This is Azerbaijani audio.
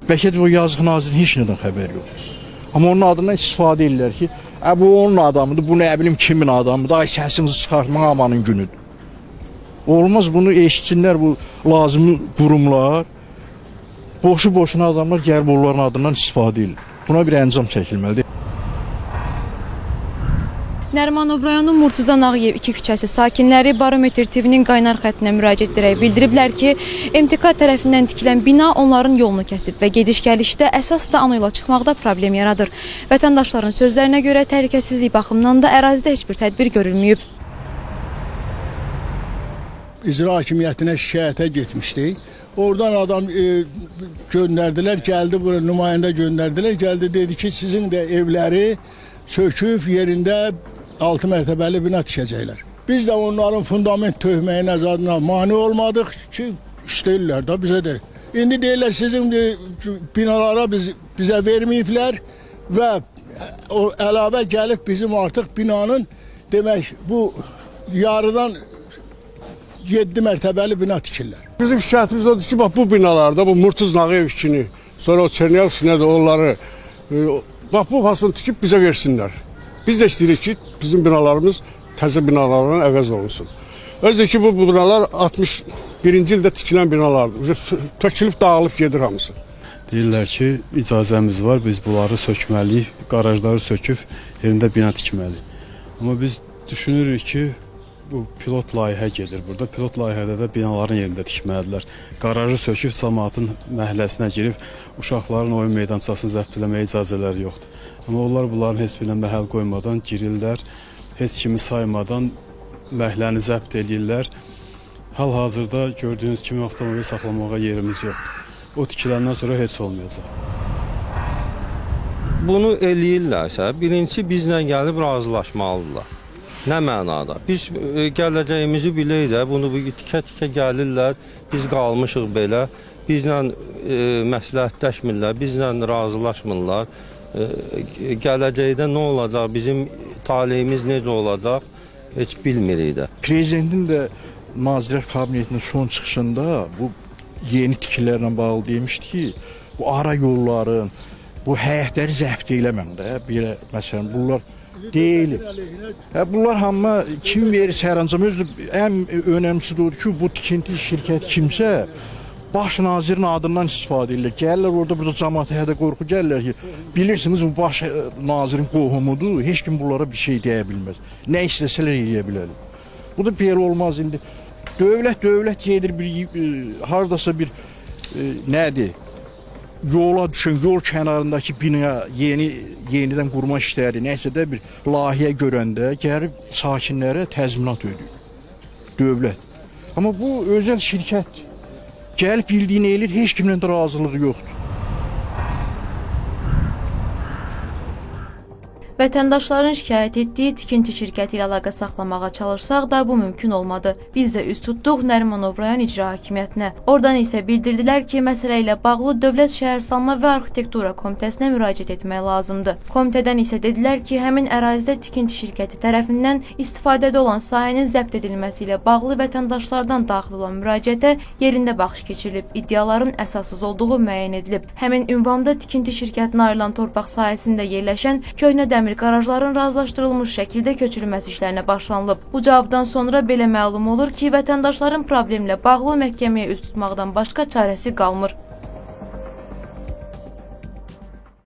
Bəlkə də o yazıq nazirin heç nədən xəbəri yox. Amma onun adından istifadə edirlər ki, bu onun adamıdır, bu nə bilim kimin adamıdır, ay səsinizi çıxartmaq amanın günüdür. Olmaz, bunu eşitsinlər bu lazımlı qurumlar, boşu-boşuna adamlar gəlib onların adından istifadə edir. Buna bir əncam çəkilməlidir. Nərimanov rayonu Murtuza Nağıyev 2 küçəsi sakinləri Barometr TV-nin qaynar xəttinə müraciət edərək bildiriblər ki, MTK tərəfindən tikilən bina onların yolunu kəsib və gediş-gəlişdə əsas da ana yola çıxmaqda problem yaradır. Vətəndaşların sözlərinə görə təhlükəsizlik baxımından da ərazidə heç bir tədbir görülməyib. İcra hakimiyyətinə şikayətə getmişdik. Oradan adam göndərdilər, gəldi bura nümayəndə göndərdilər, gəldi dedi ki, sizin də evləri söküb yerində 6 mərtəbəli bina tikəcəklər. Biz də onların fundament töhməyinə zadına mane olmadıq ki, işləyirlər da bizə də. İndi deyirlər sizin binalara bizə verməyiblər və o əlavə gəlib bizim artıq binanın demək bu yarıdan 7 mərtəbəli bina tikirlər. Bizim şikayətimiz odur ki, bax bu binalarda bu Murtuz Nağıyev işini, sonra o Çernyavski'ne de onları bax bu fasını tikib bizə versinlər. Biz də istəyirik ki, bizim binalarımız təzə binalarla əvəz olunsun. Özür ki, bu binalar 61-ci ildə tikilən binalardır. Tökülüb, dağılıb gedir hamısı. Deyirlər ki, icazəmiz var, biz bunları sökməliyik, qarajları söküb, yerində bina tikməliyik. Amma biz düşünürük ki, bu pilot layihə gedir burada. Pilot layihədə də binaların yerində tikməlidirlər. Qarajı söküb, cəmaatın məhəlləsinə girib, uşaqların oyun meydançasını zəbt eləməyə icazələri yoxdur. Amma onlar bunların heç birinə məhəl qoymadan girirlər, heç kimi saymadan məhləni zəbt edirlər. Hal-hazırda gördüyünüz kimi avtomobil saxlamağa yerimiz yoxdur. O tikiləndən sonra heç olmayacaq. Bunu eləyirlərsə, birinci bizlə gəlib razılaşmalıdırlar. Nə mənada? Biz gələcəyimizi bilək də, bunu tikə-tikə gəlirlər, biz qalmışıq belə, bizlə məsləhətləşmirlər, bizlə razılaşmırlar. Gələcəkdə nə olacaq, bizim taleyimiz necə olacaq, heç bilmirik də. Prezidentin də Nazirlər Kabinetinin son çıxışında bu yeni tikililərlə bağlı demişdi ki, bu ara yolların, bu həyətləri zəbt eləməm də, belə məsələn, bunlar deyilir. Bunlar hamma kim verir sərəncam, özü ən önəmlisi de odur ki, bu tikinti şirkət kimsə, baş nazirin adından istifadə edirlər. Gəlirlər orada, burada cəmaata hədə qorxu gəlirlər ki, bilirsiniz bu baş nazirin qohumudur, heç kim bunlara bir şey deyə bilməz. Nə istəsələr eləyə bilərlər. Bu da belə olmaz indi. Dövlət gedir hardasa bir nədir? Yola düşən, yol kənarındakı bina yenidən qurma işləri, nəysə də bir layihə görəndə gəlib sakinlərə təzminat ödəyir. Dövlət. Amma bu özəl şirkət gəlib bildiyini eləyir, heç kimlə də razılığı yoxdur. Vətəndaşların şikayət etdiyi tikinti şirkəti ilə əlaqə saxlamağa çalışsaq da bu mümkün olmadı. Biz də üz tutduq Nərimanov rayon icra hakimiyyətinə. Oradan isə bildirdilər ki, məsələ ilə bağlı Dövlət Şəhərsalma və Arxitektura Komitəsinə müraciət etmək lazımdır. Komitədən isə dedilər ki, həmin ərazidə tikinti şirkəti tərəfindən istifadədə olan sahənin zəbt edilməsi ilə bağlı vətəndaşlardan daxil olan müraciətə yerində baxış keçirilib, iddiaların əsassız olduğu müəyyən edilib. Həmin ünvanda tikinti şirkətinə ayrılan torpaq sahəsində yerləşən köhnə dəmir qarajların razılaşdırılmış şəkildə köçürülməsi işlərinə başlanılıb. Bu cavabdan sonra belə məlum olur ki, vətəndaşların problemlə bağlı məhkəməyə üz tutmaqdan başqa çarəsi qalmır.